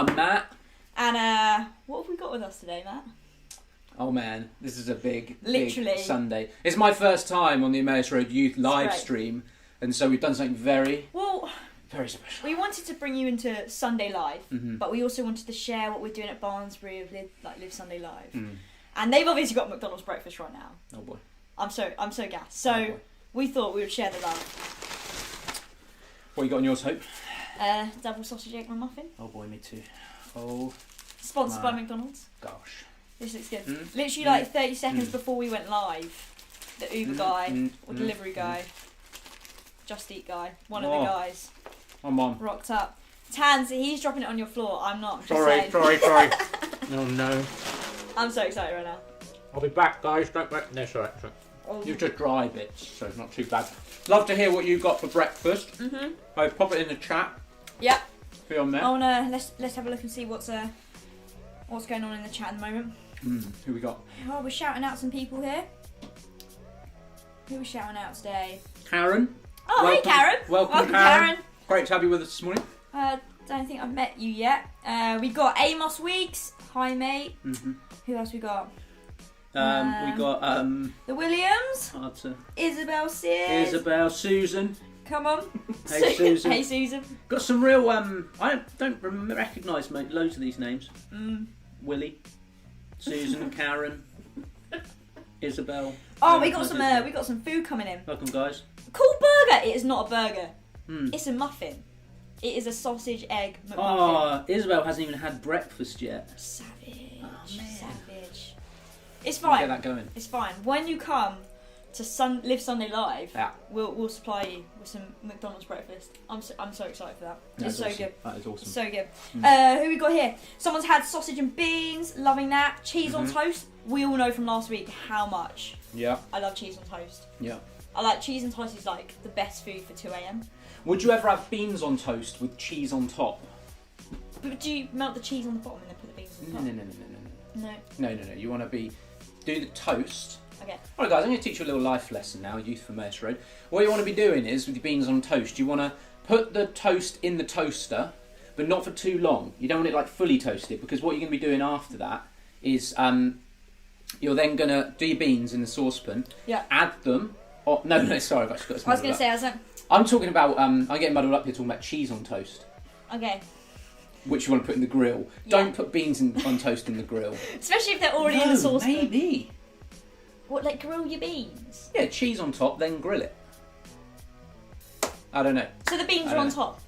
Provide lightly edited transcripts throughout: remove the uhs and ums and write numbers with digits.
I'm Matt. And what have we got with us today, Matt? Oh man, this is a big Literally. big Sunday. It's my first time on the Emmaus Road Youth live stream, and so we've done something very special. We wanted to bring you into Sunday Live, but we also wanted to share what we're doing at Barnsbury with Live Sunday Live. And they've obviously got McDonald's breakfast right now. Oh boy. I'm so gassed. So we thought we would share the love. What you got on yours, Hope? Double sausage egg muffin. Oh boy, me too. Oh. Sponsored by McDonald's. Gosh. This looks good. Literally like 30 seconds before we went live, the Uber guy or delivery guy, Just Eat guy, one of the guys, I'm on. rocked up. Tans, he's dropping it on your floor. I'm not. Sorry. Oh no. I'm so excited right now. I'll be back, guys. Don't wait. No, sorry. You've just dry bits, so it's not too bad. Love to hear what you got for breakfast. I'll pop it in the chat. Yep. Be on there. Oh no, let's have a look and see what's going on in the chat at the moment. Who we got? Oh, we're shouting out some people here. Who are we shouting out today? Karen. Oh, welcome. hey Karen. Welcome Karen. Great to have you with us this morning. Don't think I've met you yet. We got Emmaus Weeks. Hi mate. Who else we got? We got the Williams. hard to... Isabel Sears. Isabel, Susan. Come on. Hey Susan. Hey Susan. Got some real I don't recognise loads of these names. Willie, Susan, Karen, Isabel. Oh, we got some food coming in. Welcome guys. Cool burger. It is not a burger. It's a muffin. It is a sausage egg McMuffin. Oh, Isabel hasn't even had breakfast yet. Savage. Oh, man. Savage. It's fine. Get that going. It's fine. When you come to Live Sunday Live, Yeah. we'll supply you with some McDonald's breakfast. I'm so excited for that. It's so awesome. good. That is awesome. So good. Who we got here? Someone's had sausage and beans. Loving that. Cheese on toast. We all know from last week how much Yeah. I love cheese on toast. Yeah. I like cheese on toast is like the best food for 2 a.m. Would you ever have beans on toast with cheese on top? But do you melt the cheese on the bottom and then put the beans on top? No. You want to do the toast. Okay. Alright guys, I'm going to teach you a little life lesson now, Youth for Emmaus Road. What you want to be doing is, with your beans on toast, you want to put the toast in the toaster, but not for too long. You don't want it like fully toasted, because what you're going to be doing after that is you're then going to do your beans in the saucepan, add them... Oh, no, sorry, I've actually got this. I was going to say, I'm talking about, I'm getting muddled up here talking about cheese on toast. Okay. Which you want to put in the grill. Yeah. Don't put beans on toast in the grill. Especially if they're already in the saucepan. Maybe. What, like grill your beans? Yeah, cheese on top, then grill it. I don't know. So the beans are on top?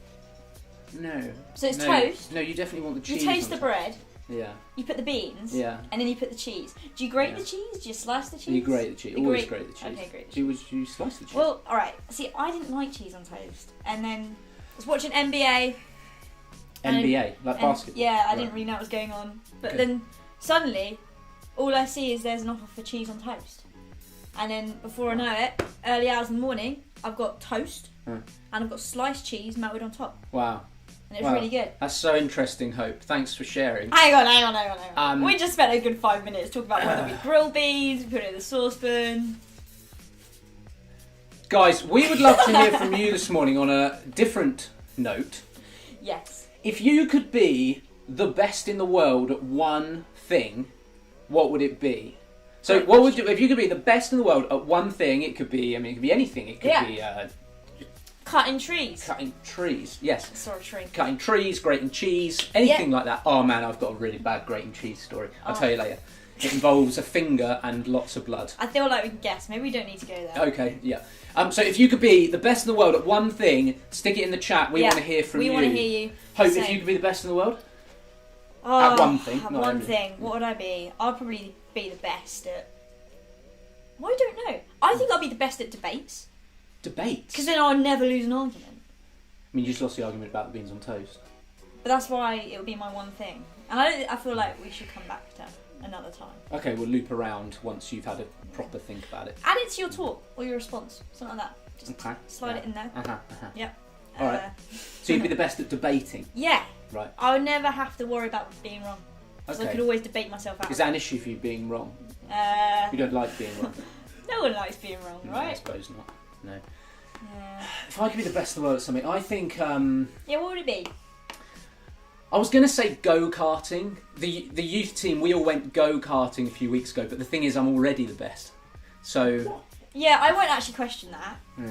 No. So it's toast? No, you definitely want the cheese. You toast the bread. Yeah. You put the beans. Yeah. And then you put the cheese. Do you grate the cheese? Do you slice the cheese? You grate the cheese. Always grate the cheese. Okay, grate the cheese. You slice the cheese. Well, alright. See, I didn't like cheese on toast. And then I was watching NBA. NBA? Like basketball? Yeah, I didn't really know what was going on. But then suddenly, all I see is there's an offer for cheese on toast. And then before I know it, early hours in the morning, I've got toast and I've got sliced cheese melted on top. Wow. And it was really good. That's so interesting, Hope. Thanks for sharing. Hang on. We just spent a good 5 minutes talking about whether we grill beans, we put it in the saucepan. Guys, we would love to hear from you this morning on a different note. Yes. If you could be the best in the world at one thing, what would it be? So, what would you, if you could be the best in the world at one thing? It could be, it could be anything. It could be cutting trees. Cutting trees, yes. Sorry, tree. Cutting trees, grating cheese, anything like that. Oh man, I've got a really bad grating cheese story. I'll tell you later. It involves a finger and lots of blood. I feel like we can guess. Maybe we don't need to go there. Okay, yeah. So if you could be the best in the world at one thing, stick it in the chat. We want to hear from you. We want to hear you. Hope, if you could be the best in the world? At one thing. At one thing. What would I be? I'd probably be the best at... Well, I don't know. I think I'll be the best at debates. Debates? Because then I'll never lose an argument. I mean, you just lost the argument about the beans on toast. But that's why it would be my one thing. And I feel like we should come back to another time. Okay, we'll loop around once you've had a proper think about it. Add it to your talk or your response. Something like that. Just slide it in there. Yep. Alright. So you'd be the best at debating? Yeah. Right. I would never have to worry about being wrong. Because I could always debate myself out. Is that an issue for you, being wrong? You don't like being wrong? No one likes being wrong, right? No, I suppose not. No. Yeah. If I could be the best in the world at something, I think... Yeah, what would it be? I was going to say go-karting. The youth team, we all went go-karting a few weeks ago, but the thing is I'm already the best. So... Yeah, I won't actually question that. Yeah.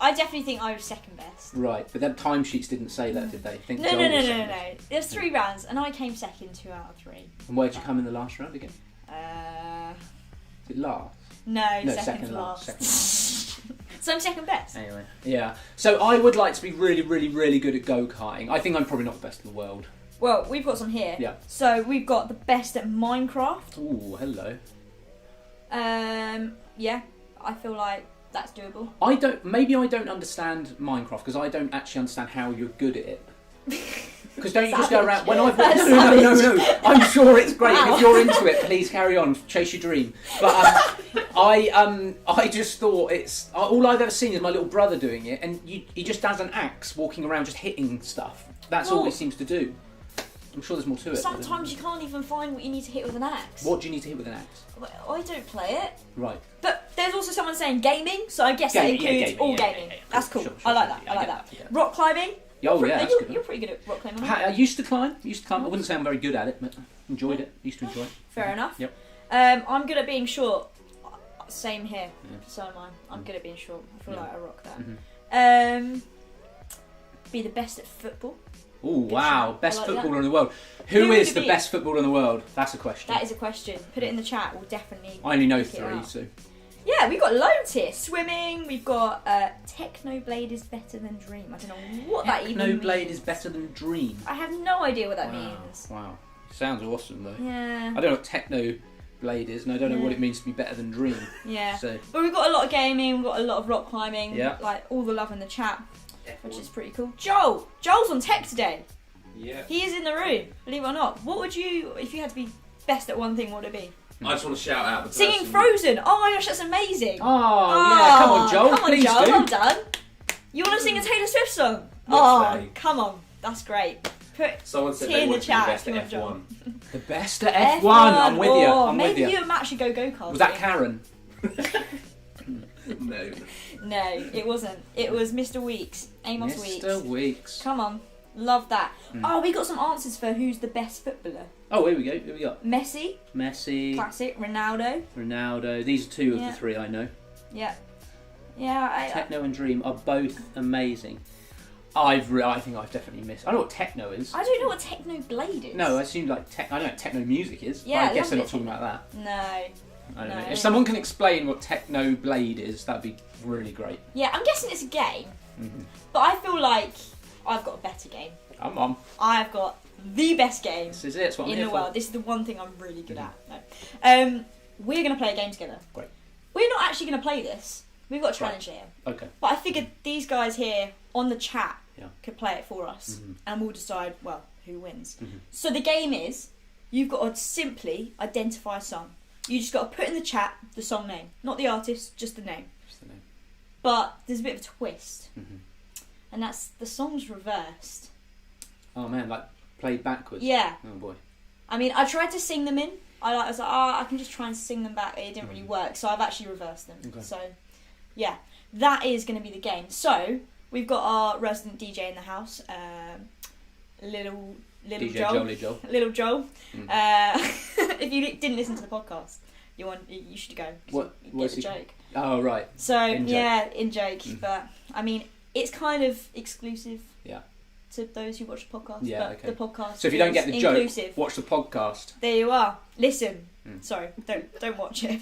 I definitely think I was second best. Right, but then timesheets didn't say that, did they? I think No. Joel was second. There's 3 rounds, and I came second 2 out of 3. And where'd you come in the last round again? Is it last? No, No, second to last. Second last. So I'm second best. Anyway, yeah. So I would like to be really, really, really good at go-karting. I think I'm probably not the best in the world. Well, we've got some here. Yeah. So we've got the best at Minecraft. Ooh, hello. Yeah, I feel like that's doable. Maybe I don't understand Minecraft because I don't actually understand how you're good at it. Because don't you just go around when I've no. I'm sure it's great. Wow. And if you're into it, please carry on, chase your dream. But I just thought it's all I've ever seen is my little brother doing it, and he just has an axe walking around just hitting stuff. That's all he seems to do. I'm sure there's more to it. Sometimes you can't even find what you need to hit with an axe. What do you need to hit with an axe? Well, I don't play it. Right. But there's also someone saying gaming, so I guess that includes all gaming. That's cool. Sure, I like sure, that. yeah, I like get that. that. Rock climbing. Oh yeah, that's good. You're pretty good at rock climbing. I used to climb. I wouldn't say I'm very good at it, but enjoyed it. Used to enjoy it. Fair enough. Yep. I'm good at being short. Same here. Yeah. So am I. I'm good at being short. I feel like I rock that. Mm-hmm. Be the best at football. Oh wow, best like footballer that. in the world. Who Who would is it the be? best footballer in the world? That's a question. That is a question. Put it in the chat. We'll definitely. I only know pick it 3, out. so. Yeah, we've got loads here. Swimming. We've got Technoblade is better than Dream. I don't know what that even means. Technoblade is better than Dream. I have no idea what that means. Wow, sounds awesome though. Yeah. I don't know what Technoblade is, and I don't know what it means to be better than Dream. Yeah. So. But we've got a lot of gaming. We've got a lot of rock climbing. Yeah. Like all the love in the chat, which is pretty cool. Joel's on tech today. Yeah. He is in the room, believe it or not. What would you, if you had to be best at one thing, what would it be? I just want to shout out the Singing person- Frozen! Oh my gosh, that's amazing! Oh yeah, come on, Joel, Come on, please Joel, do. well done. You want to sing a Taylor Swift song? Not today. Come on, that's great. Put Someone said T they in the wanted to be chat best if you at want, Joel. F1. The best at F1. I'm with you. I'm with Maybe you. you and Matt should go go-karting. Was that Karen? No. No, it wasn't. It was Mr. Weeks, Amos Weeks. Mr. Weeks. Come on, love that. Oh, we got some answers for who's the best footballer. Oh, here we go. Here we got Messi, Messi, classic. Ronaldo. Ronaldo. These are 2 of Yeah. the 3 I know. Yeah. Yeah, Techno and Dream are both amazing. I think I've definitely missed. I don't know what techno is. I don't know what Technoblade is. No, I assume like I know what techno music is. Yeah, but I guess they're not lovely. talking about that. No. I don't No. know. If someone can explain what Techno Blade is, that'd be really great. Yeah, I'm guessing it's a game, Mm-hmm. but I feel like I've got a better game. I'm on. I've got the best game This is it. It's what I'm in here the for. world. This is the one thing I'm really good at. No. We're going to play a game together. Great. We're not actually going to play this. We've got a challenge here. Okay. But I figured these guys here on the chat Yeah. could play it for us, and we'll decide, well, who wins. Mhm. So the game is, you've got to simply identify a song. You just got to put in the chat the song name, not the artist, just the name. Just the name. But there's a bit of a twist, Mhm. and that's the song's reversed. Oh man, like played backwards. Yeah. Oh boy. I mean, I tried to sing them in. I was like, I can just try and sing them back. It didn't really work, so I've actually reversed them. Okay. So, yeah, that is going to be the game. So we've got our resident DJ in the house, little DJ Joel. Jolly Joel. Little Joel. Mm. If you didn't listen to the podcast, you should go. 'cause What- you what's get the he- joke. Oh right. So In joke. yeah, in joke. Mm. But I mean, it's kind of exclusive. Yeah. To those who watch the podcast. Yeah, But okay. the podcast. So if you don't is get the joke, inclusive. watch the podcast. There you are. Listen. Mm. Sorry, don't watch it.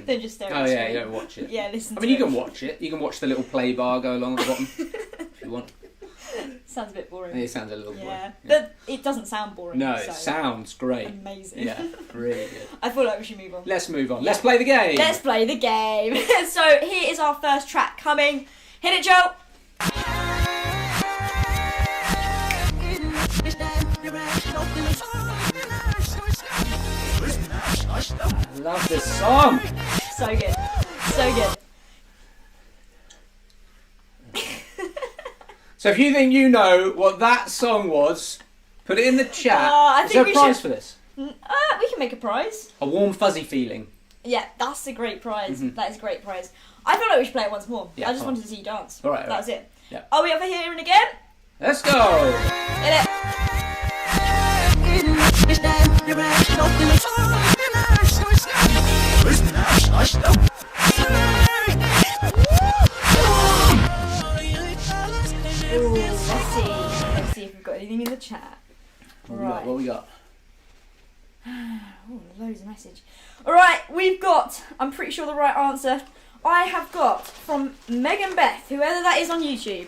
Don't just stare Oh at the yeah, screen. you don't watch it. Yeah, listen. I mean, to you it. can watch it. You can watch the little play bar go along at the bottom if you want. Sounds a bit boring. It sounds a little Yeah, boring. but it doesn't sound boring. No, so it sounds great. amazing. Yeah, really good. I feel like we should move on. Let's move on. Yeah. Let's play the game. Let's play the game. So here is our first track coming. Hit it, Joe. I love this song. So good. So good. So if you think you know what that song was, put it in the chat. I Is think there a we prize should- for this? We can make a prize. A warm fuzzy feeling. Yeah, that's a great prize. Mhm. That is a great prize. I feel like we should play it once more. Yeah, I just come on. wanted to see you dance. All right, all That's it. Yeah. Are we over here and again? Let's go. Hit it. what we got? Oh, loads of message. Alright, we've got, I'm pretty sure the right answer, I have got from Megan Beth, whoever that is on YouTube.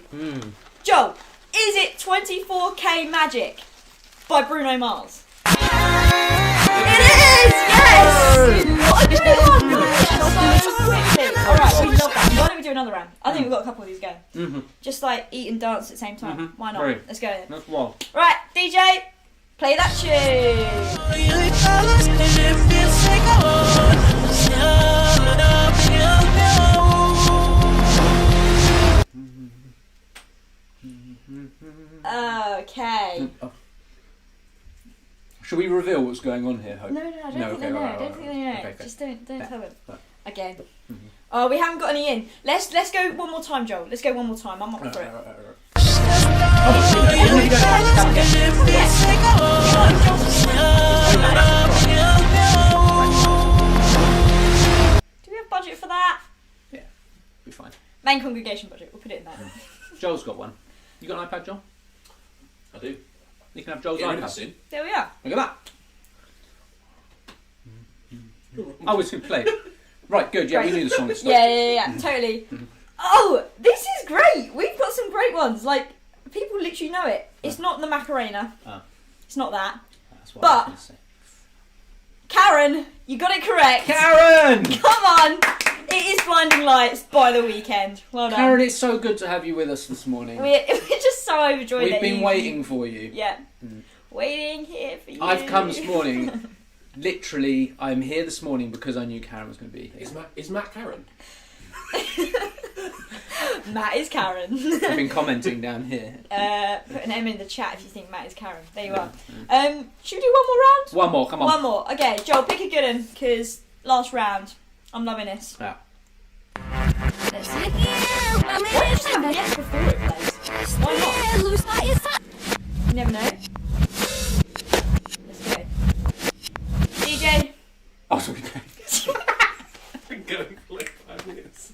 Joel, is it 24K Magic by Bruno Mars? It is! Yes! What a good one! So quickly. Alright, we love that. Why don't we do another round? I think we've got a couple of these going. Just like eat and dance at the same time. Why not? Right. Let's go then. That's one. Right, DJ, play that tune. Okay. Should we reveal what's going on here, Hope? No, I don't think they know. I don't think they know. Okay. Just don't tell them. Right. Again. Oh, we haven't got any in. Let's go one more time, Joel. Let's go one more time. I'm up for it. Do we have budget for that? Yeah, be fine. Main congregation budget. We'll put it in there. Joel's got one. You got an iPad, Joel? I do. You can have Joel's Get rid of iPad. it soon. There we are. Look at that. Oh, it's good play. Right, good. Yeah, we knew the song. It's Yeah, totally. Oh, this is great. We've got some great ones. Like, people literally know it. It's not the Macarena. Oh. It's not that. That's what But- I was going to say. Karen, you got it correct. Karen! Come on. It is Blinding Lights by The Weeknd. Well done. Karen, it's so good to have you with us this morning. We're just so overjoyed We've that been you- waiting for you. Yeah. Waiting here for you. I've come this morning. Literally, I'm here this morning because I knew Karen was going to be here. Is Matt Karen? Matt is Karen. I've been commenting down here. Put an M in the chat if you think Matt is Karen. There you are. Should we do one more round? One more, come on. One more. Okay, Joel, pick a good one, because last round. I'm loving this. Yeah. Let's see. Why just have yes before it plays? Why not? You never know. Let's go. DJ. Oh, sorry. I've been going for like 5 minutes.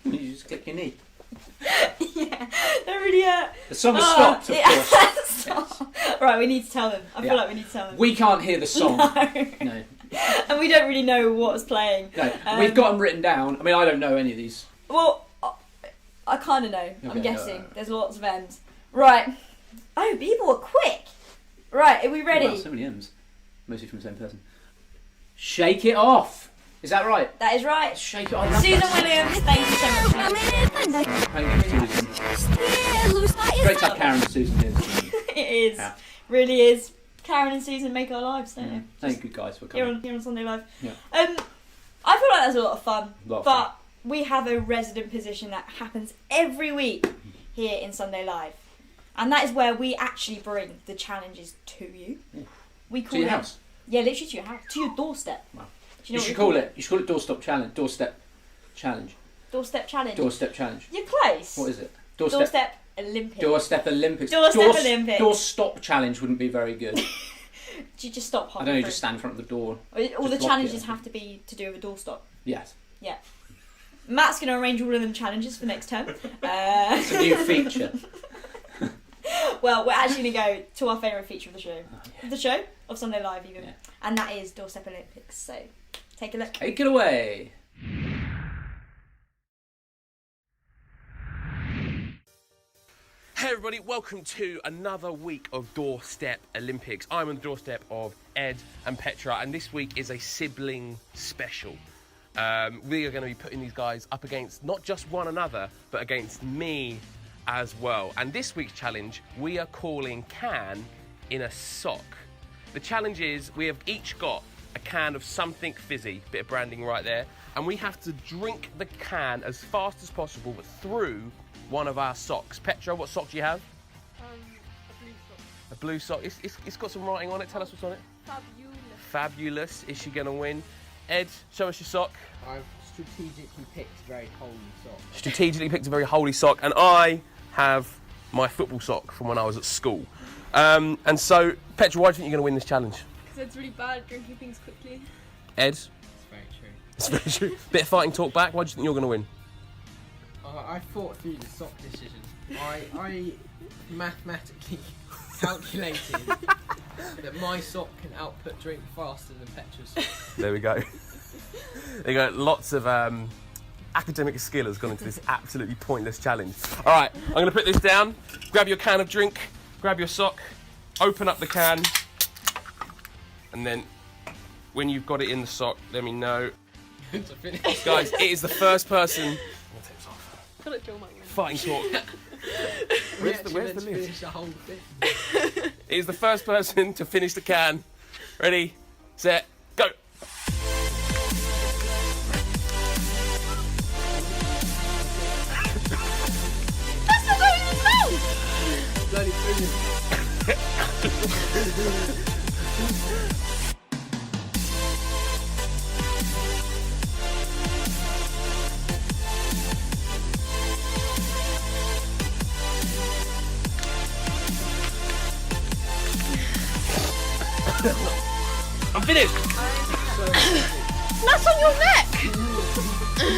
You just click your knee. Yeah, they're really The song has stopped, of course. Stop. Right, we need to tell them. I feel like we need to tell them. We can't hear the song. No. And we don't really know what's playing. No. We've got them written down. I mean, I don't know any of these. Well, I kind of know. I'm Okay, guessing. right. There's lots of M's. Right. Oh, people are quick. Right, are we ready? Wow, so many M's. Mostly from the same person. Shake It Off. Is that right? That is right. Shake It Off. Susan Williams, thank you so much. Thank you, Susan. Great to have Karen and Susan here this morning. It is. Yeah. Really is. Karen and Susan make our lives, don't they? Thank you guys for Here coming. on Sunday Live. Yeah. I feel like that's a lot of fun. Lot of but fun. we have a resident position that happens every week here in Sunday Live. And that is where we actually bring the challenges to you. We call To your it, house. Yeah, literally to your house. To your doorstep. Wow. Do You know what should we call it. You should call it Doorstep Challenge. Doorstep Challenge. Doorstep challenge. Doorstep Challenge. You're close. What is it? Doorstep Olympics. Doorstep Olympics. Doorstep Olympics. Doorstop Challenge wouldn't be very good. Do you just stop I hopping don't know, through? just stand in front of the door. All the just block challenges it. have to be to do with a doorstop. Yes. Yeah. Matt's going to arrange all of them challenges for next term. It's a new feature. Well, we're actually going to go to our favourite feature of the show. Yeah. The show of Sunday Live, even. Yeah. And that is Doorstep Olympics. So, take a look. Take it away. Hey everybody, welcome to another week of Doorstep Olympics. I'm on the doorstep of Ed and Petra, and this week is a sibling special. We are going to be putting these guys up against not just one another, but against me as well. And this week's challenge, we are calling can in a sock. The challenge is we have each got a can of something fizzy, bit of branding right there, and we have to drink the can as fast as possible, but through one of our socks. Petra, what sock do you have? A blue sock. It's got some writing on it. Tell us what's on it. Fabulous. Is she going to win? Ed, show us your sock. I've strategically picked a very holy sock. Strategically picked a very holy sock, and I have my football sock from when I was at school. And so, Petra, why do you think you're going to win this challenge? Because it's really bad at drinking things quickly. Ed? That's very true. It's very true. Bit of fighting talk back. Why do you think you're going to win? I thought through the sock decision. I mathematically calculated that my sock can output drink faster than Petra's sock. There we go. There you go. Lots of academic skill has gone into this absolutely pointless challenge. All right, I'm going to put this down. Grab your can of drink. Grab your sock. Open up the can. And then when you've got it in the sock, let me know. Guys, it is the first person. Fighting talk. Where's the lid? Finish the whole thing. It is the first person to finish the can. Ready, set, go. That's not going in his mouth! Bloody brilliant. I'm finished. That's on your neck!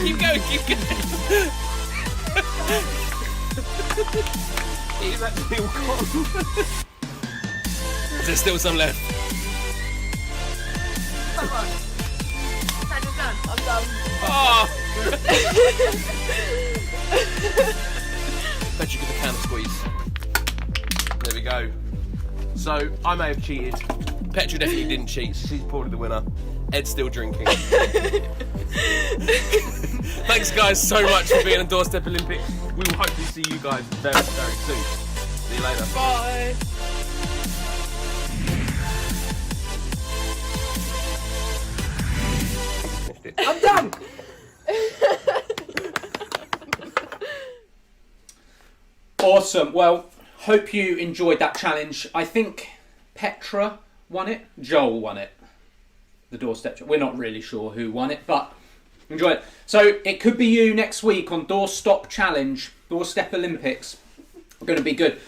Keep going, keep going. It is actually all gone. There's still some left. Come on. Daniel's done. I'm done. Oh! Bet you get the can of squeeze. There we go. So, I may have cheated. Petra definitely didn't cheat. She's probably the winner. Ed's still drinking. Thanks, guys, so much for being on Doorstep Olympics. We will hopefully see you guys very, very soon. See you later. Bye. I'm done! Awesome. Well, hope you enjoyed that challenge. I think Petra won it. Joel won it. The doorstep. We're not really sure who won it, but enjoy it. So it could be you next week on Doorstop Challenge, Doorstep Olympics. Going to be good.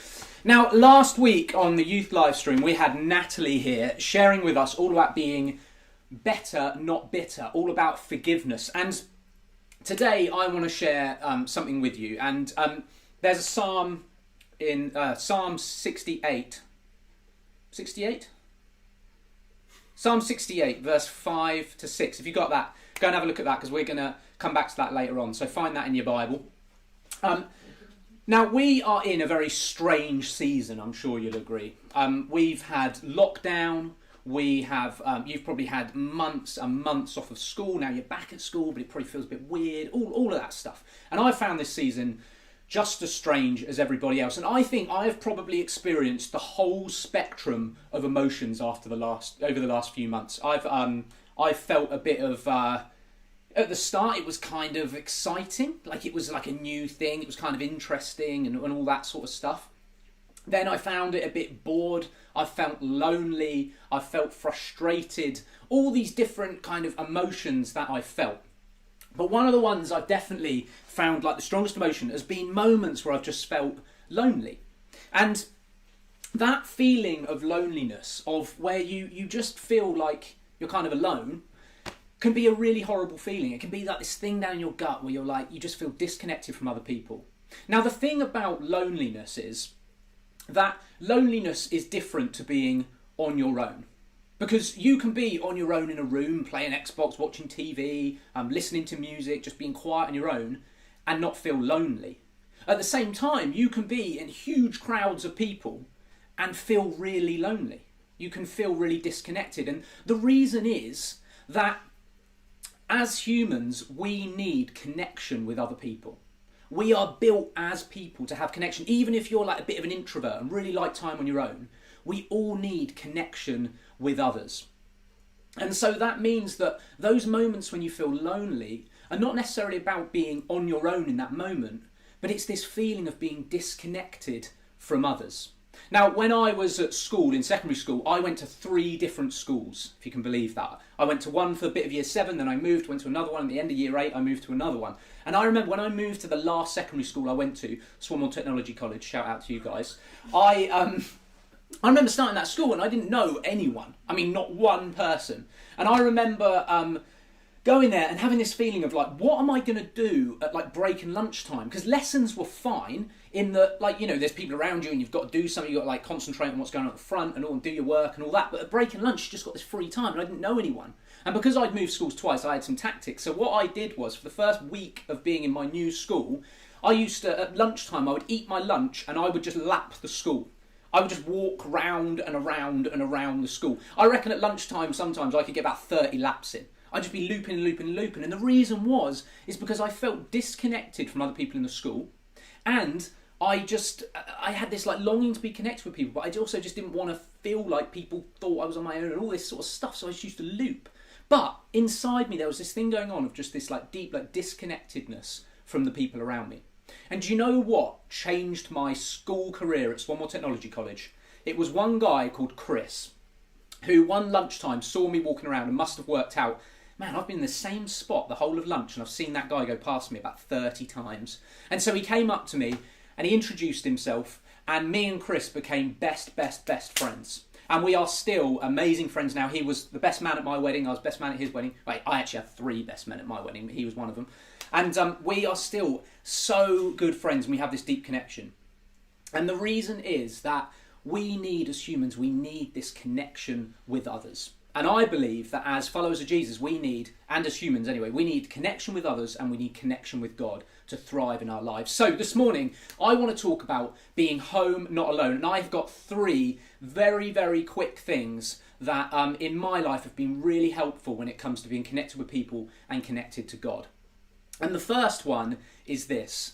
Now, last week on the youth live stream, we had Natalie here sharing with us all about being better, not bitter, all about forgiveness. And today I want to share something with you. And there's a psalm in Psalm 68. 68? Psalm 68, verse 5 to 6. If you got that, go and have a look at that, because we're going to come back to that later on. So find that in your Bible. Now, we are in a very strange season, I'm sure you'll agree. We've had lockdown. We have, you've probably had months and months off of school. Now you're back at school, but it probably feels a bit weird. All of that stuff. And I found this season just as strange as everybody else. And I think I have probably experienced the whole spectrum of emotions over the last few months. I've felt a bit of, at the start it was kind of exciting, like it was like a new thing, it was kind of interesting and all that sort of stuff. Then I found it a bit bored, I felt lonely, I felt frustrated, all these different kind of emotions that I felt. But one of the ones I've definitely found like the strongest emotion has been moments where I've just felt lonely. And that feeling of loneliness, of where you just feel like you're kind of alone, can be a really horrible feeling. It can be like this thing down in your gut where you're like, you just feel disconnected from other people. Now, the thing about loneliness is that loneliness is different to being on your own. Because you can be on your own in a room, playing Xbox, watching TV, listening to music, just being quiet on your own, and not feel lonely. At the same time, you can be in huge crowds of people and feel really lonely. You can feel really disconnected. And the reason is that as humans, we need connection with other people. We are built as people to have connection. Even if you're like a bit of an introvert and really like time on your own, we all need connection with others. And so that means that those moments when you feel lonely are not necessarily about being on your own in that moment, but it's this feeling of being disconnected from others. Now, when I was at school, in secondary school, I went to 3 different schools, if you can believe that. I went to one for a bit of year 7, then I went to another one. At the end of year 8, I moved to another one. And I remember when I moved to the last secondary school I went to, Swanmore Technology College, shout out to you guys, I remember starting that school and I didn't know anyone. I mean, not one person. And I remember going there and having this feeling of like, what am I going to do at like break and lunchtime? Because lessons were fine in that, like, you know, there's people around you and you've got to do something, you've got to like concentrate on what's going on at the front and all, and do your work and all that. But at break and lunch, you just got this free time and I didn't know anyone. And because I'd moved schools twice, I had some tactics. So what I did was, for the first week of being in my new school, I used to, at lunchtime, I would eat my lunch and I would just lap the school. I would just walk round and around and around the school. I reckon at lunchtime sometimes I could get about 30 laps in. I'd just be looping and looping and looping. And the reason is because I felt disconnected from other people in the school. And I had this like longing to be connected with people, but I also just didn't want to feel like people thought I was on my own and all this sort of stuff. So I just used to loop. But inside me, there was this thing going on of just this like deep like disconnectedness from the people around me. And do you know what changed my school career at Swanmore Technology College? It was one guy called Chris, who one lunchtime saw me walking around and must have worked out, man, I've been in the same spot the whole of lunch and I've seen that guy go past me about 30 times. And so he came up to me and he introduced himself, and me and Chris became best friends. And we are still amazing friends now. He was the best man at my wedding. I was best man at his wedding. Wait, I actually had 3 best men at my wedding, but he was one of them. And we are still so good friends, and we have this deep connection. And the reason is that we need, as humans, we need this connection with others. And I believe that as followers of Jesus, we need, and as humans anyway, we need connection with others and we need connection with God to thrive in our lives. So this morning, I want to talk about being home, not alone. And I've got 3 very, very quick things that in my life have been really helpful when it comes to being connected with people and connected to God. And the first one is this: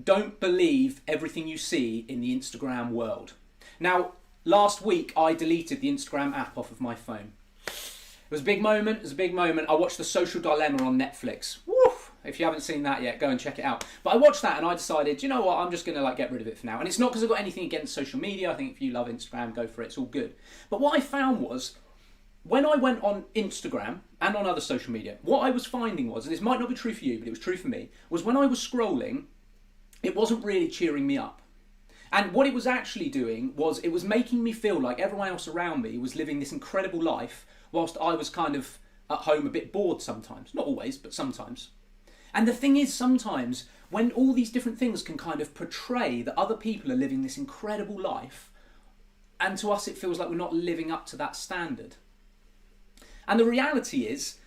don't believe everything you see in the Instagram world. Now, last week I deleted the Instagram app off of my phone. It was a big moment. I watched The Social Dilemma on Netflix. Woof! If you haven't seen that yet, go and check it out. But I watched that and I decided, you know what, I'm just going to like get rid of it for now. And it's not because I've got anything against social media. I think if you love Instagram, go for it. It's all good. But what I found was, when I went on Instagram and on other social media, what I was finding was, and this might not be true for you, but it was true for me, was when I was scrolling, it wasn't really cheering me up. And what it was actually doing was it was making me feel like everyone else around me was living this incredible life whilst I was kind of at home a bit bored sometimes. Not always, but sometimes. And the thing is, sometimes when all these different things can kind of portray that other people are living this incredible life, and to us it feels like we're not living up to that standard. And the reality is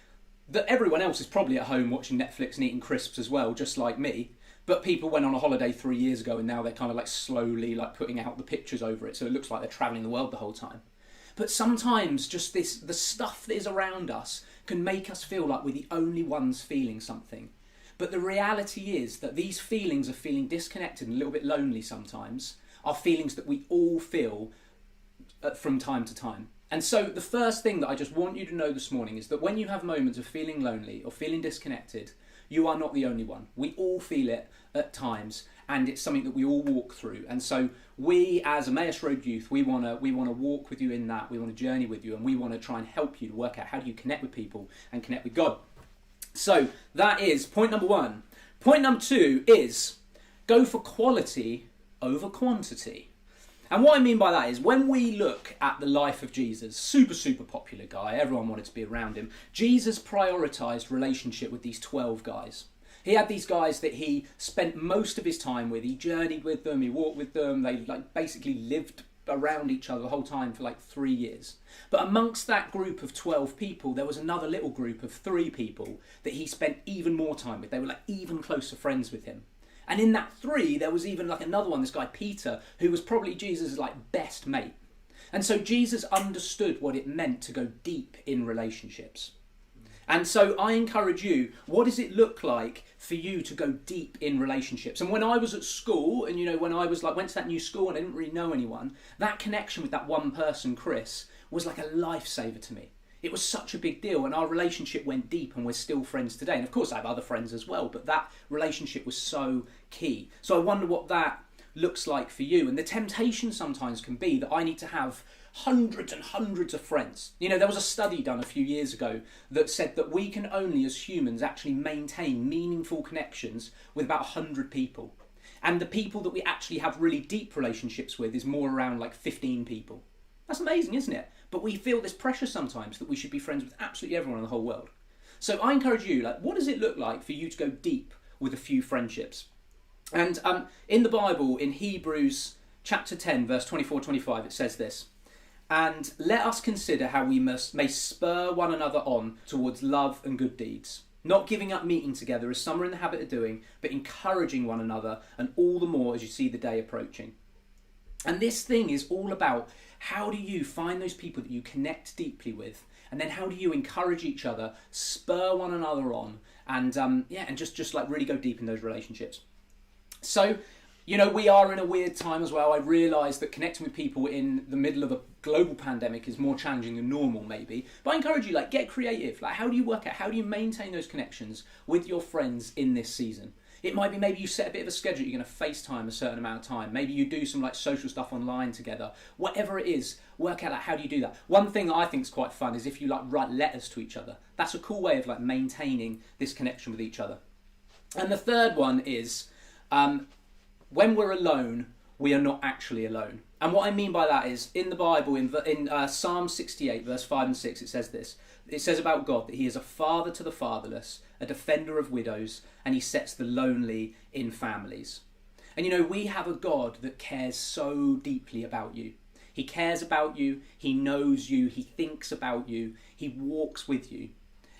that everyone else is probably at home watching Netflix and eating crisps as well, just like me. But people went on a holiday 3 years ago and now they're kind of like slowly like putting out the pictures over it, so it looks like they're travelling the world the whole time. But sometimes just the stuff that is around us can make us feel like we're the only ones feeling something. But the reality is that these feelings of feeling disconnected and a little bit lonely sometimes are feelings that we all feel from time to time. And so the first thing that I just want you to know this morning is that when you have moments of feeling lonely or feeling disconnected, you are not the only one. We all feel it at times, and it's something that we all walk through. And so we, as Emmaus Road Youth, we want to walk with you in that. We want to journey with you, and we want to try and help you to work out how do you connect with people and connect with God. So that is point number 1. Point number 2 is go for quality over quantity. And what I mean by that is, when we look at the life of Jesus, super popular guy, everyone wanted to be around him, Jesus prioritised relationship with these 12 guys. He had these guys that he spent most of his time with. He journeyed with them, he walked with them, they like basically lived around each other the whole time for like 3 years. But amongst that group of 12 people, there was another little group of 3 people that he spent even more time with. They were like even closer friends with him. And in that 3, there was even like another one, this guy Peter, who was probably Jesus' like best mate. And so Jesus understood what it meant to go deep in relationships. And so I encourage you, what does it look like for you to go deep in relationships? And when I was at school, and you know, when I was like went to that new school and I didn't really know anyone, that connection with that one person, Chris, was like a lifesaver to me. It was such a big deal, and our relationship went deep, and we're still friends today. And of course I have other friends as well, but that relationship was so key. So I wonder what that looks like for you. And the temptation sometimes can be that I need to have hundreds and hundreds of friends. You know, there was a study done a few years ago that said that we can only, as humans, actually maintain meaningful connections with about 100 people. And the people that we actually have really deep relationships with is more around like 15 people. That's amazing, isn't it? But we feel this pressure sometimes that we should be friends with absolutely everyone in the whole world. So I encourage you, like, what does it look like for you to go deep with a few friendships? And in the Bible, in Hebrews chapter 10, verse 24-25, it says this: "And let us consider how we may spur one another on towards love and good deeds, not giving up meeting together as some are in the habit of doing, but encouraging one another, and all the more as you see the day approaching." And this thing is all about, how do you find those people that you connect deeply with, and then how do you encourage each other, spur one another on, and and just like really go deep in those relationships. So, you know, we are in a weird time as well. I realise that connecting with people in the middle of a global pandemic is more challenging than normal, maybe. But I encourage you, like, get creative. Like, how do you work out, how do you maintain those connections with your friends in this season? It might be maybe you set a bit of a schedule. You're going to FaceTime a certain amount of time. Maybe you do some like social stuff online together. Whatever it is, work out like, how do you do that? One thing that I think is quite fun is if you like write letters to each other. That's a cool way of like maintaining this connection with each other. And the third one is, when we're alone, we are not actually alone. And what I mean by that is, in the Bible, in Psalm 68, verse 5 and 6, it says this. It says about God that he is a father to the fatherless, a defender of widows, and he sets the lonely in families. And you know, we have a God that cares so deeply about you. He cares about you, he knows you, he thinks about you, he walks with you.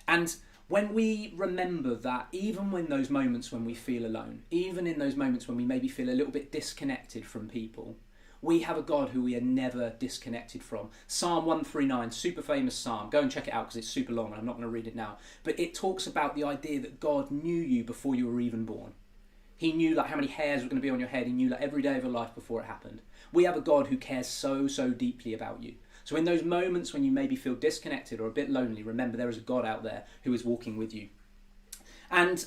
And when we remember that, even when those moments when we feel alone, even in those moments when we maybe feel a little bit disconnected from people, we have a God who we are never disconnected from. Psalm 139, super famous psalm. Go and check it out because it's super long and I'm not going to read it now. But it talks about the idea that God knew you before you were even born. He knew like how many hairs were going to be on your head. He knew like every day of your life before it happened. We have a God who cares so, so deeply about you. So in those moments when you maybe feel disconnected or a bit lonely, remember there is a God out there who is walking with you. And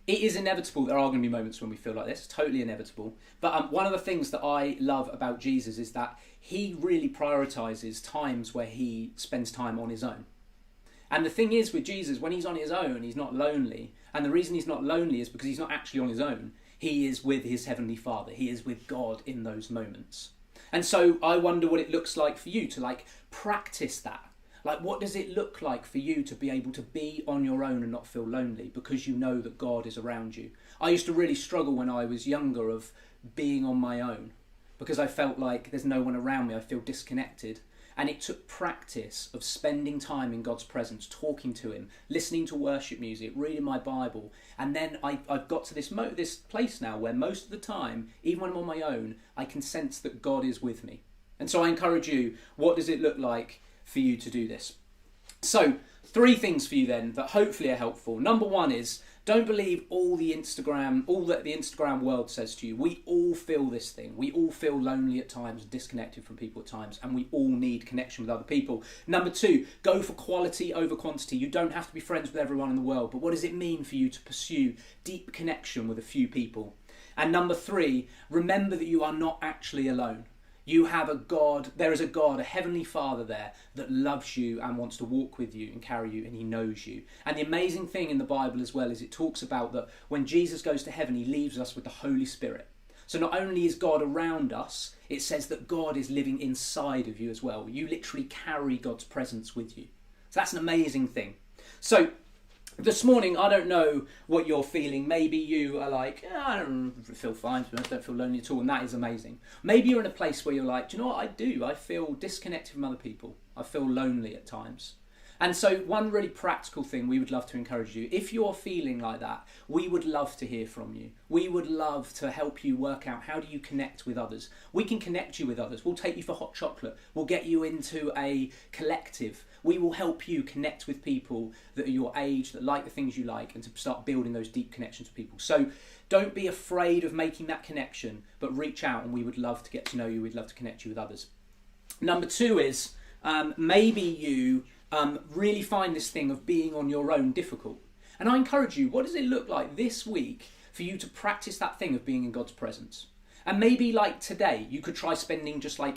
it is inevitable. There are going to be moments when we feel like this. Totally inevitable. But one of the things that I love about Jesus is that he really prioritises times where he spends time on his own. And the thing is with Jesus, when he's on his own, he's not lonely. And the reason he's not lonely is because he's not actually on his own. He is with his heavenly Father. He is with God in those moments. And so I wonder what it looks like for you to like practice that. Like, what does it look like for you to be able to be on your own and not feel lonely because you know that God is around you? I used to really struggle when I was younger of being on my own because I felt like there's no one around me. I feel disconnected. And it took practice of spending time in God's presence, talking to him, listening to worship music, reading my Bible. And then I've got to this place now where most of the time, even when I'm on my own, I can sense that God is with me. And so I encourage you, what does it look like for you to do this? So 3 things for you then that hopefully are helpful. Number 1 is, don't believe all that the Instagram world says to you. We all feel this thing. We all feel lonely at times, disconnected from people at times, and we all need connection with other people. Number 2, go for quality over quantity. You don't have to be friends with everyone in the world, but what does it mean for you to pursue deep connection with a few people? And number 3, remember that you are not actually alone. You have a God, there is a God, a heavenly Father there that loves you and wants to walk with you and carry you, and he knows you. And the amazing thing in the Bible as well is it talks about that when Jesus goes to heaven, he leaves us with the Holy Spirit. So not only is God around us, it says that God is living inside of you as well. You literally carry God's presence with you. So that's an amazing thing. So this morning, I don't know what you're feeling. Maybe you are like, I don't feel fine, I don't feel lonely at all, and that is amazing. Maybe you're in a place where you're like, do you know what I do? I feel disconnected from other people. I feel lonely at times. And so one really practical thing we would love to encourage you, if you're feeling like that, we would love to hear from you. We would love to help you work out how do you connect with others. We can connect you with others. We'll take you for hot chocolate. We'll get you into a collective. We will help you connect with people that are your age, that like the things you like, and to start building those deep connections with people. So don't be afraid of making that connection, but reach out and we would love to get to know you. We'd love to connect you with others. Number 2 is maybe you really find this thing of being on your own difficult. And I encourage you, what does it look like this week for you to practice that thing of being in God's presence? And maybe like today, you could try spending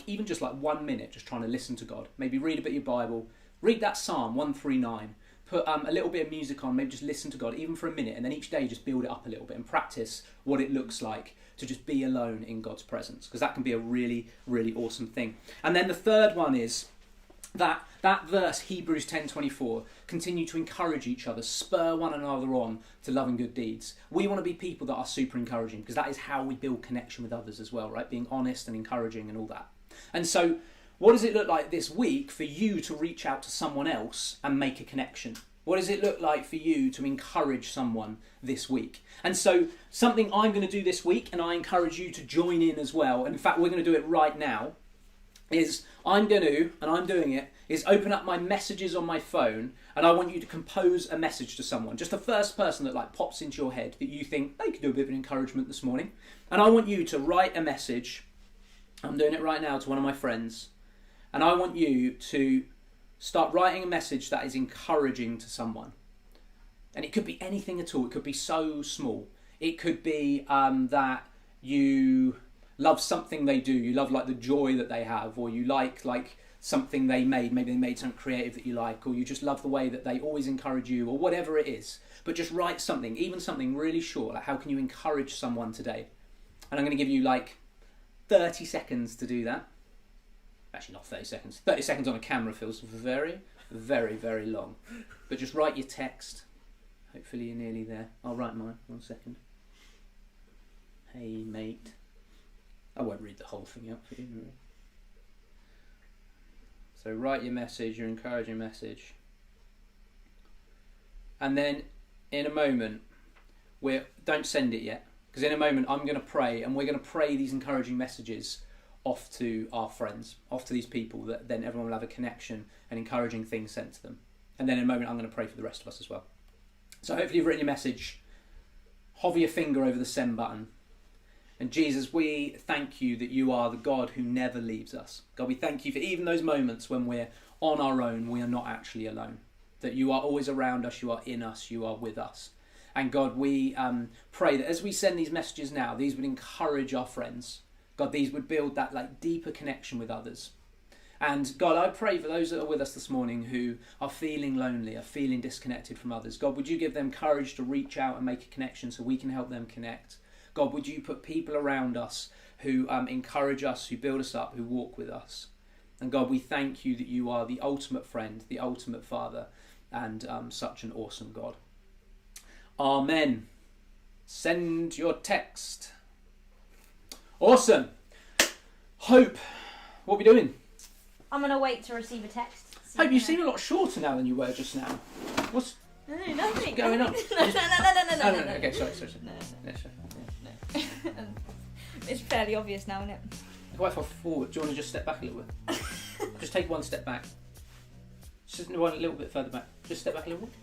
even just 1 minute just trying to listen to God. Maybe read a bit of your Bible, read that Psalm 139, put a little bit of music on, maybe just listen to God even for a minute, and then each day just build it up a little bit and practice what it looks like to just be alone in God's presence, because that can be a really, really awesome thing. And then the third one is, That verse, Hebrews 10:24, continue to encourage each other, spur one another on to love and good deeds. We want to be people that are super encouraging, because that is how we build connection with others as well, right? Being honest and encouraging and all that. And so, what does it look like this week for you to reach out to someone else and make a connection? What does it look like for you to encourage someone this week? And so, something I'm going to do this week, and I encourage you to join in as well, and in fact we're going to do it right now, is I'm doing it, is open up my messages on my phone, and I want you to compose a message to someone. Just the first person that like pops into your head that you think they could do a bit of an encouragement this morning. And I want you to write a message. I'm doing it right now to one of my friends. And I want you to start writing a message that is encouraging to someone. And it could be anything at all. It could be so small. It could be that you love something they do. You love like the joy that they have, or you like something they made. Maybe they made something creative that you like, or you just love the way that they always encourage you, or whatever it is. But just write something, even something really short. Like, how can you encourage someone today? And I'm going to give you like 30 seconds to do that. Actually, not 30 seconds. 30 seconds on a camera feels very, very, very long. But just write your text. Hopefully you're nearly there. I'll write mine. 1 second. Hey, mate. I won't read the whole thing out for you. So write your message, your encouraging message. And then in a moment, don't send it yet. Because in a moment I'm going to pray, and we're going to pray these encouraging messages off to our friends, off to these people, that then everyone will have a connection and encouraging things sent to them. And then in a moment I'm going to pray for the rest of us as well. So hopefully you've written your message. Hover your finger over the send button. And Jesus, we thank you that you are the God who never leaves us. God, we thank you for even those moments when we're on our own, we are not actually alone. That you are always around us, you are in us, you are with us. And God, we pray that as we send these messages now, these would encourage our friends. God, these would build that like deeper connection with others. And God, I pray for those that are with us this morning who are feeling lonely, are feeling disconnected from others. God, would you give them courage to reach out and make a connection so we can help them connect? God, would you put people around us who encourage us, who build us up, who walk with us? And God, we thank you that you are the ultimate friend, the ultimate father, and such an awesome God. Amen. Send your text. Awesome. Hope, what are we doing? I'm going to wait to receive a text. Hope, you seem a lot shorter now than you were just now. What's nothing going on? No. Okay, sorry. No. No. It's fairly obvious now, isn't it? Quite far forward. Do you want to just step back a little bit? Just take one step back. Just one a little bit further back. Just step back a little bit.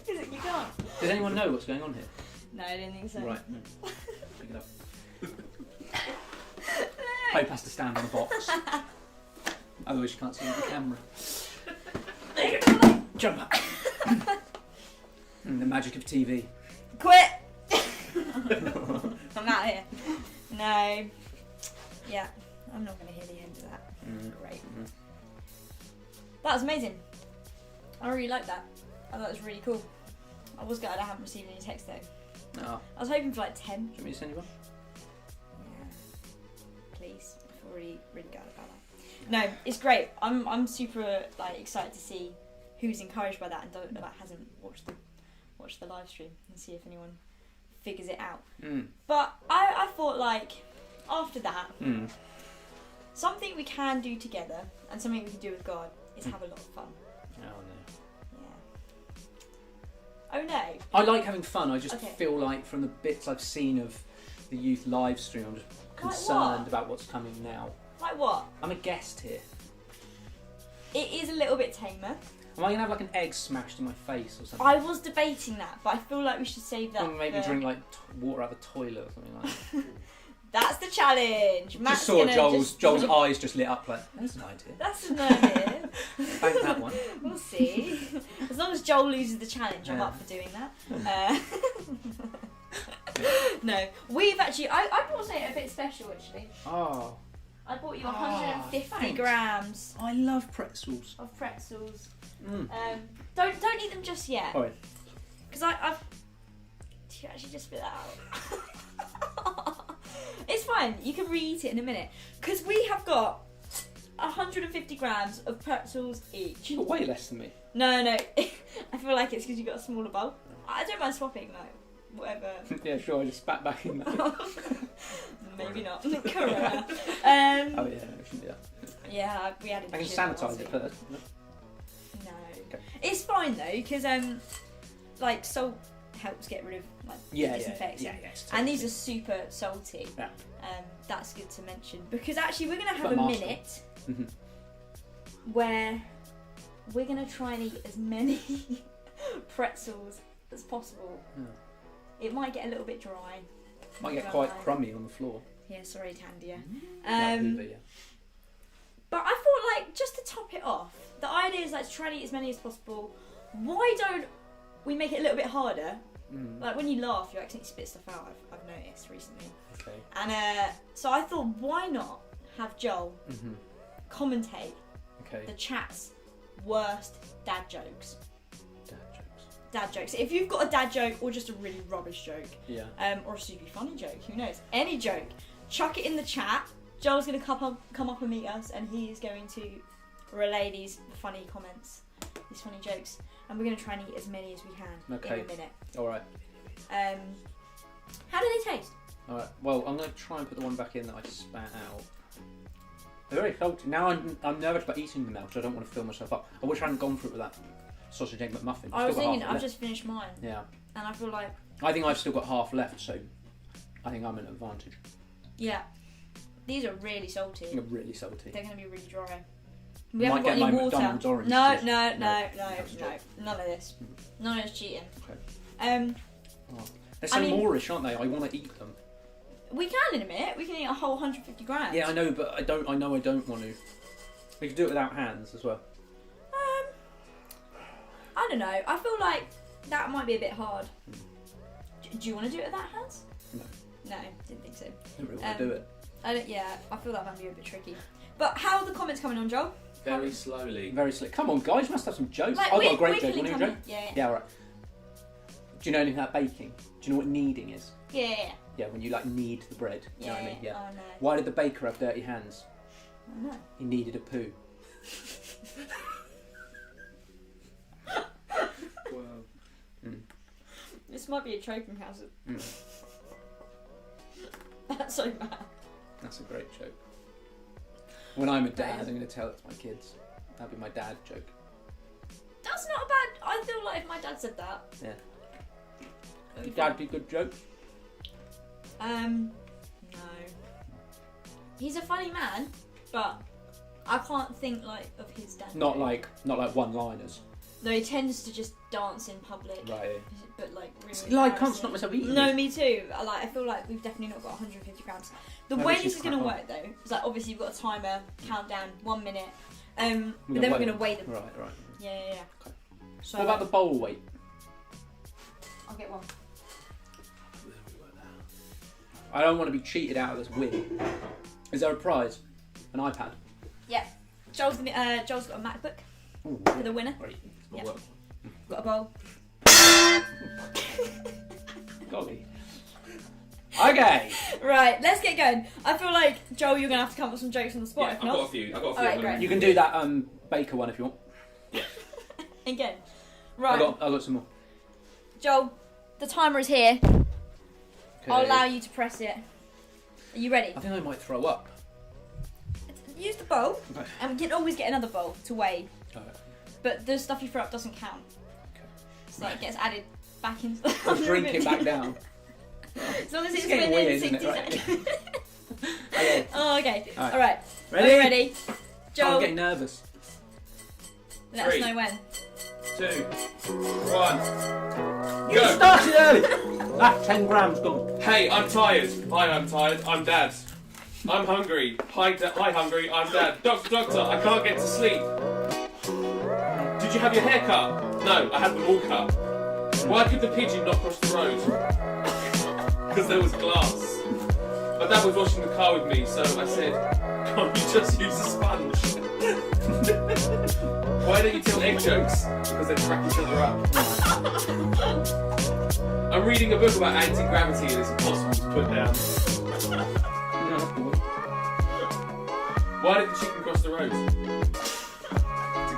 Physically can't. Does anyone know what's going on here? No, I didn't think so. Right. Pick it up. Hope has to stand on a box. Otherwise you can't see the camera. Jump up. The magic of TV. Quit! I'm out here. No. Yeah, I'm not going to hear the end of that. Great. That was amazing. I really liked that. I thought it was really cool. I was glad I haven't received any text though. No. I was hoping for like 10. Do you want me to send you one? Yeah. Please. I feel really glad about that. No, it's great. I'm super like excited to see who's encouraged by that and hasn't watched the live stream, and see if anyone figures it out. But I thought like after that something we can do together and something we can do with God is have a lot of fun. Oh no. I like having fun. I just feel like from the bits I've seen of the youth live stream, I'm just concerned about what's coming now. Like what? I'm a guest here. It is a little bit tamer. Am I going to have like an egg smashed in my face or something? I was debating that, but I feel like we should save that. Or maybe drink like water out of the toilet or something like that. That's the challenge. Matt's just saw Joel's eyes just lit up like, that's an idea. That's an idea. Bank that one. We'll see. As long as Joel loses the challenge, I'm up for doing that. No, we've actually, I bought something a bit special actually. Oh. I bought you 150 grams. I love pretzels. Of pretzels. Don't eat them just yet. Alright. Because I've... Did you actually just spit that out? It's fine. You can re-eat it in a minute. Because we have got 150 grams of pretzels each. You got way less than me. No. I feel like it's because you got a smaller bowl. I don't mind swapping though. Whatever. Yeah, sure. I just spat back in that. Maybe not. Corona. Oh yeah, no, we shouldn't do that. Yeah, we had. I can sanitise it first. No. Okay. It's fine though because like salt helps get rid of like disinfectant. Yeah. And these are super salty. Yeah. That's good to mention because actually we're gonna have But a master. minute where we're gonna try and eat as many pretzels as possible. Yeah. It might get a little bit dry. Might get quite crummy on the floor. Yeah, sorry, Tandia. Yeah. But I thought, like, just to top it off, the idea is like to try and eat as many as possible. Why don't we make it a little bit harder? Like when you laugh, you accidentally spit stuff out. I've noticed recently. Okay. And so I thought, why not have Joel commentate the chat's worst dad jokes? Dad jokes. If you've got a dad joke or just a really rubbish joke, or a super funny joke, who knows? Any joke, chuck it in the chat. Joel's going to come up and meet us, and he is going to relay these funny comments, these funny jokes, and we're going to try and eat as many as we can in a minute. All right. How do they taste? All right. Well, I'm going to try and put the one back in that I spat out. They're very salty. Now I'm nervous about eating them now because I don't want to fill myself up. I wish I hadn't gone through it with that sausage egg McMuffin. I was thinking I've just finished mine. Yeah. And I feel like... I think I've still got half left, so I think I'm at an advantage. Yeah. These are really salty. They're really salty. They're going to be really dry. We haven't got any water. McDonald's orange No. juice. None of this. None of this cheating. Okay. They're so Moorish, aren't they? I want to eat them. We can in a minute. We can eat a whole 150 grams. Yeah, I know, but I don't want to. We could do it without hands as well. I don't know. I feel like that might be a bit hard. Do you want to do it without hands? No, didn't think so. I don't really want to do it. I feel that might be a bit tricky. But how are the comments coming on, Joel? Very slowly. Very slick. Come on, guys, you must have some jokes. Like, I've got a great joke. You Want to hear a joke? Yeah, all right. Do you know anything about baking? Do you know what kneading is? Yeah. Yeah, when you like knead the bread. You know what I mean? Yeah. Oh, no. Why did the baker have dirty hands? Oh, no. He needed a poo. This might be a choking hazard. That's so bad. That's a great joke. When I'm a dad, I'm going to tell it to my kids. That'd be my dad joke. That's not a bad... I feel like if my dad said that... Yeah. Your dad do good jokes? No. He's a funny man, but I can't think like of his dad. Not like one-liners. No, he tends to just dance in public. Right. But like really. No, I can't stop myself eating. No, me too. I feel like we've definitely not got 150 grams. The way this is going to work though is like obviously you've got a timer, countdown, 1 minute. But then we're going to weigh them. Right. Yeah. Okay. So what about the bowl weight? I'll get one. I don't want to be cheated out of this win. Is there a prize? An iPad? Yeah. Joel's got a MacBook for the winner. Great. Yeah. Got a bowl. Golly. Okay. Right, let's get going. I feel like Joel, you're gonna have to come up with some jokes on the spot. Yeah, if I've not. got a few. Alright, great. You can do that baker one if you want. Yeah. Again. Right. I got some more. Joel, the timer is here. Okay. I'll allow you to press it. Are you ready? I think I might throw up. Use the bowl, Okay. and we can always get another bowl to weigh. Alright. But the stuff you throw up doesn't count. Okay. So it gets added back into the I'll drink it back down. As long as it's getting within weird, 60 isn't it? Right. seconds. Okay. Oh, okay. Alright. Alright. Ready? Are we ready? Joel, I'm getting nervous. let us know when. 2, 1. You started early! That's 10 grams gone. Hey, I'm tired. Hi, I'm tired. I'm Dad. I'm hungry. Hi, hungry. I'm Dad. Doctor, I can't get to sleep. Did you have your hair cut? No, I had them all cut. Why could the pigeon not cross the road? Because there was glass. My dad was washing the car with me, so I said, can't you just use a sponge? Why don't you tell egg jokes? Because they crack each other up. I'm reading a book about anti-gravity and it's impossible to put down. Why did the chicken cross the road? To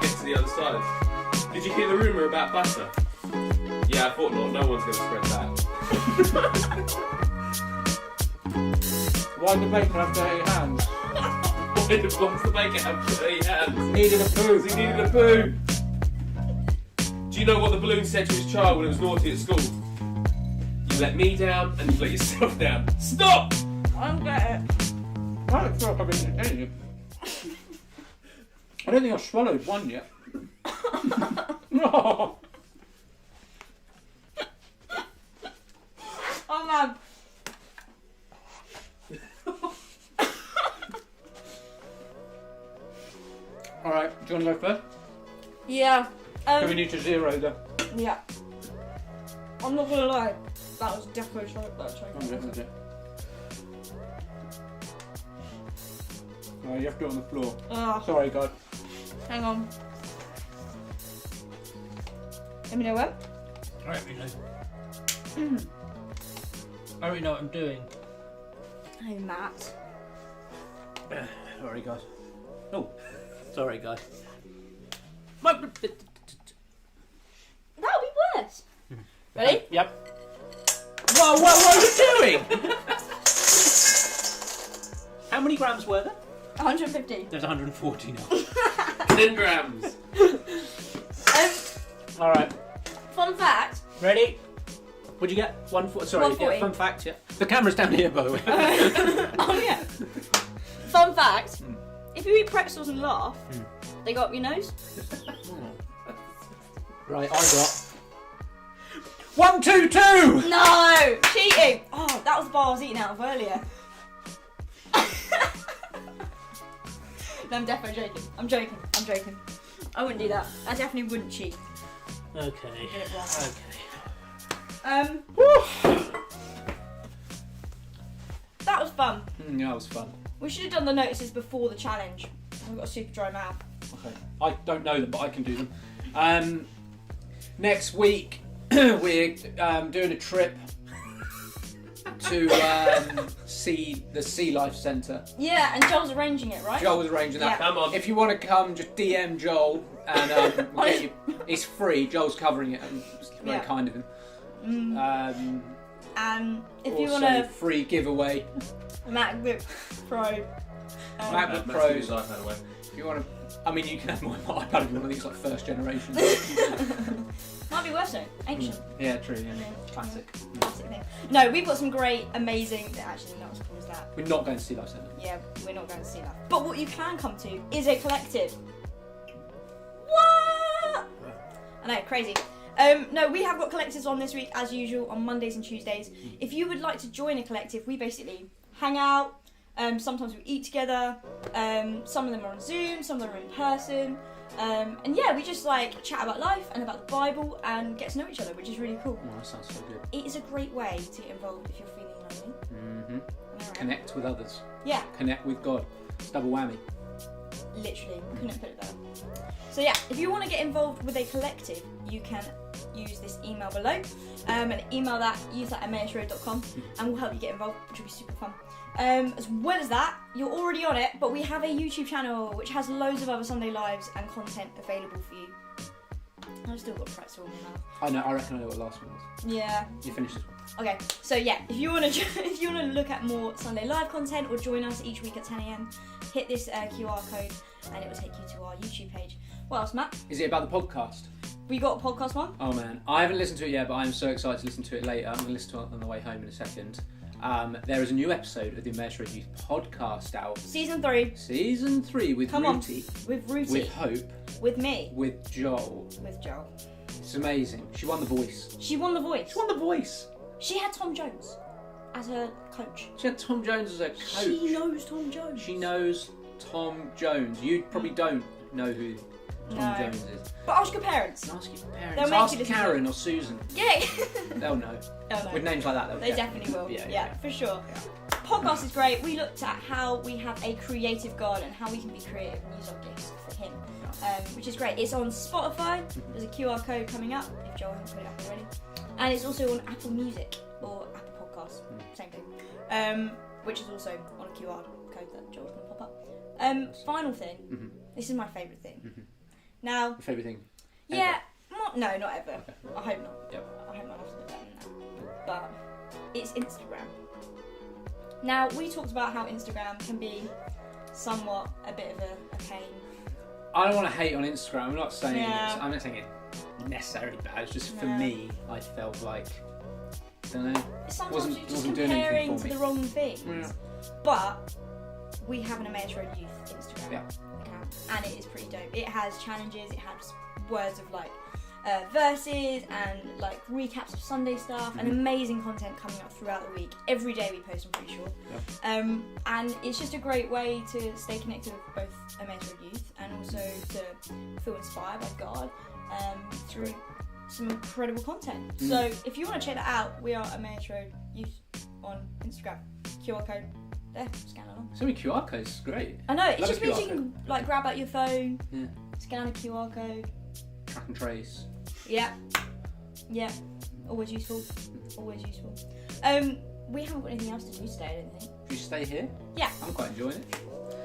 get to the other side. Did you hear the rumour about butter? Yeah, I thought not. No one's going to spread that. Why did the bacon have dirty hands? Why did the bacon have dirty hands? Needed a poo. He needed a poo. Do you know what the balloon said to his child when it was naughty at school? You let me down and you let yourself down. Stop! I don't get it. I don't feel like I've been any. I don't think I've swallowed one yet. No. Oh man. Alright, do you want to go first? Yeah. Do we need to zero the... Yeah. I'm not gonna lie. That was definitely chocolate. Oh, you have to do it on the floor. Oh, Sorry, God. hang on. Let me know when. I don't really know. I don't really know what I'm doing. Hey, Matt. Sorry, God. Oh, sorry, guys. That'll be worse. Ready? Yep. Whoa, what are you doing? How many grams were there? 150. There's 140 now. 10 grams. Alright, Fun fact. Ready? What'd you get? Sorry, 140. yeah, fun fact, yeah. The camera's down here, by the way. Oh yeah. Fun fact. If you eat pretzels and laugh, they go up your nose. Right, I got... 1, 2, 2! No! Cheating! Oh, that was the bar I was eating out of earlier. No, I'm definitely joking. I'm joking. I wouldn't do that. I definitely wouldn't cheat. Okay. Get it wrong. That was fun. Yeah, that was fun. We should have done the notices before the challenge. We've got a super dry mouth. Okay. I don't know them, but I can do them. Next week, we're doing a trip to see the Sea Life Centre. Yeah, and Joel's arranging it, right? Joel was arranging that. Yeah. Come on. If you want to come, just DM Joel, and we'll get you. It's free. Joel's covering it, and it's very Yeah. kind of him. And if you Also, want free giveaway. a MacBook Pro, MacBook Pros. If you want to, I mean, you can have my iPad if you want. I think it's like first generation. might be worth it. Ancient. Yeah, true. Yeah. Classic. Classic thing. No, we've got some great, amazing. Actually, not as cool as that. We're not going to see Life Centre. Yeah, we're not going to see that. But what you can come to is a collective. What? I know, crazy. No, we have got collectives on this week as usual on Mondays and Tuesdays. If you would like to join a collective, we basically hang out. Sometimes we eat together. Some of them are on Zoom, some of them are in person. And yeah, we just like chat about life and about the Bible and get to know each other, which is really cool. Oh, that sounds so good. It is a great way to get involved if you're feeling lonely. Mm-hmm. Am I right? Connect with others. Yeah, Connect with God. It's double whammy. literally. Couldn't put it better. So yeah, if you want to get involved with a collective, you can use this email below. And email that, use that at emmausroad.com, and we'll help you get involved, which will be super fun. As well as that, you're already on it, but we have a YouTube channel which has loads of other Sunday lives and content available for you. I've still got pretzel in my mouth. I know. I reckon I know what the last one was. Yeah. You finish this one. Okay. So yeah, if you want to look at more Sunday live content or join us each week at 10 a.m, hit this QR code and it will take you to our YouTube page. What else, Matt? Is it about the podcast? We got a podcast one. Oh man, I haven't listened to it yet, but I'm so excited to listen to it later. I'm going to listen to it on the way home in a second. There is a new episode of the Emmaus Road Youth podcast out. Season 3. Season 3 with Come on. Ruti, With Ruti. with Hope, With me. with Joel. With Joel. It's amazing. She won The Voice. She won The Voice. She won The Voice. She had Tom Jones as her coach. She had Tom Jones as her coach. She knows Tom Jones. She knows Tom Jones. You probably don't know who Tom No. Jones is. But ask your parents. Ask your They'll parents. make Ask you listen to Karen or Susan. Yeah. They'll know. Oh, no. With names like that, They definitely will. Yeah, for sure. Podcast is great. We looked at how we have a creative God and how we can be creative and use our gifts for Him, which is great. It's on Spotify. There's a QR code coming up if Joel hasn't put it up already, and it's also on Apple Music or Apple Podcasts, same thing, which is also on a QR code that Joel's going to pop up. Final thing. Mhm. This is my favourite thing. Mhm. Now, Your favourite thing? yeah, no, not ever. Okay. I hope not. Yep. I hope my life's a bit better than that. But it's Instagram. Now, we talked about how Instagram can be somewhat a bit of a pain. I don't want to hate on Instagram. I'm not saying I'm not saying it's necessarily bad. It's just for No. me, I felt like I don't know. Sometimes Wasn't- you're just wasn't doing anything comparing for to me. the wrong things. Yeah. But we have an Emmaus Road Youth Instagram Yeah. account, and it is pretty dope. It has challenges, it has words of like verses and like recaps of Sunday stuff, and amazing content coming up throughout the week. Every day we post, I'm pretty sure. Yeah. And it's just a great way to stay connected with both Emmaus Road Youth and also to feel inspired by God through some incredible content. So if you want to check that out, we are Emmaus Road Youth on Instagram. QR code there, scan along. So many QR codes, great. I know, it Love a just means QR you can like grab out your phone, Yeah. scan a QR code. Track and trace. Yeah. Always useful. Always useful. We haven't got anything else to do today, I don't think. Should you stay here? Yeah. I'm quite enjoying it.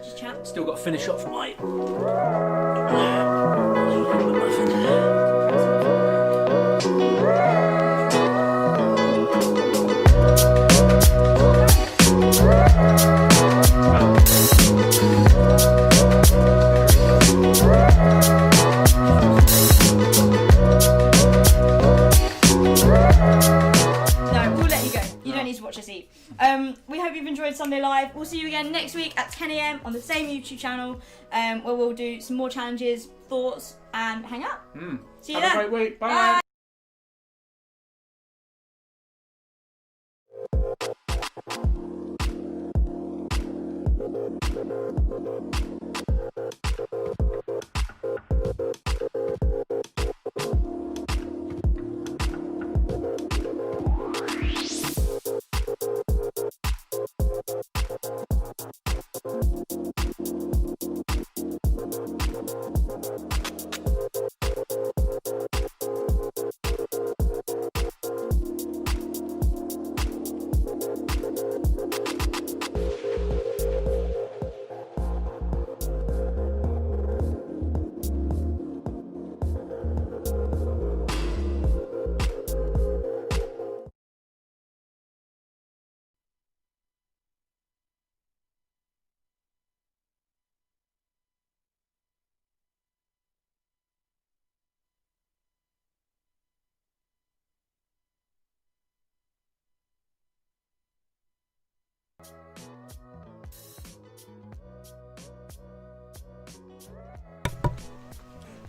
Just chat. Still got to finish off my. No, we'll let you go. You don't need to watch us eat. We hope you've enjoyed Sunday Live. We'll see you again next week at 10 AM on the same YouTube channel, where we'll do some more challenges, thoughts, and hang out. See you Have then. a great week. Bye. Bye.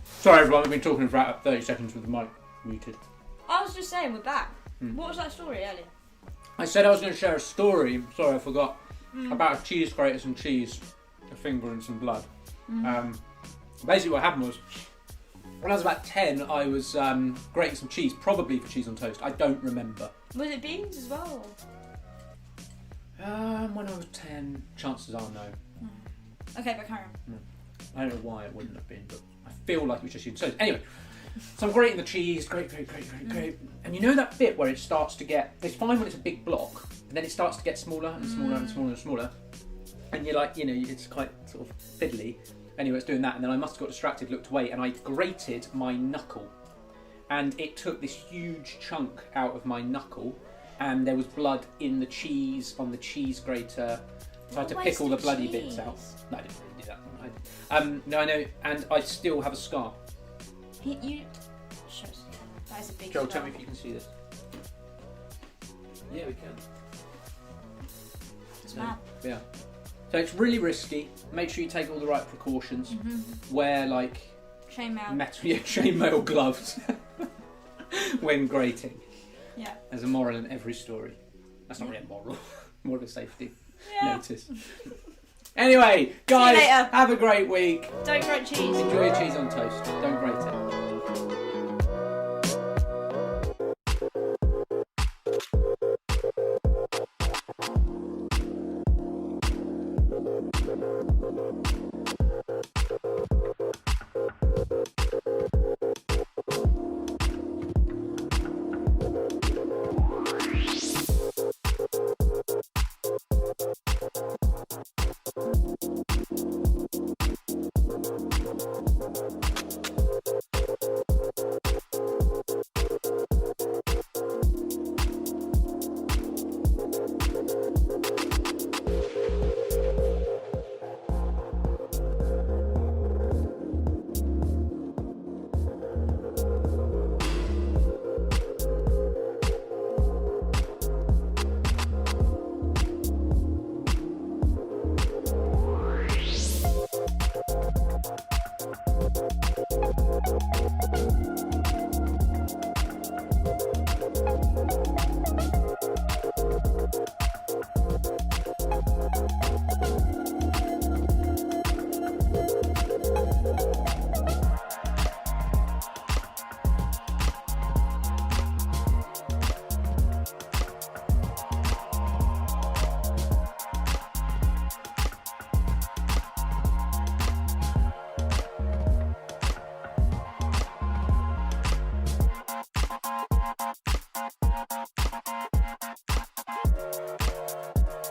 Sorry, everyone. We've been talking for about 30 seconds with the mic muted. I was just saying, we're back. What was that story earlier? I said I was going to share a story. Sorry, I forgot. About a cheese grater, some cheese, a finger, and some blood. Basically, what happened was, when I was about 10, I was grating some cheese, probably for cheese on toast. I don't remember. Was it beans as well? When I was 10, chances are no. Okay, but carry on. I don't know why it wouldn't have been, but I feel like it was just cheese on toast. Anyway, so I'm grating the cheese, great. And you know that bit where it starts to get, it's fine when it's a big block, and then it starts to get smaller and smaller and smaller and smaller. And you're like, it's quite sort of fiddly. Anyway, it's doing that, and then I must have got distracted, looked away, and I grated my knuckle. And it took this huge chunk out of my knuckle, and there was blood in the cheese, on the cheese grater. So I had to pick all the bloody bits out. No, I didn't really do that. No, I know, and I still have a scar. Shush. That is a big Joel, scar. tell me if you can see this. Yeah, we can. It's mad. Yeah. So it's really risky. Make sure you take all the right precautions. Wear like Chainmail. chainmail gloves when grating. Yeah. There's a moral in every story. That's not really a moral. More of a safety Yeah. notice. Anyway, guys, later. have a great week. Don't grate cheese. Enjoy your cheese on toast. Don't grate it.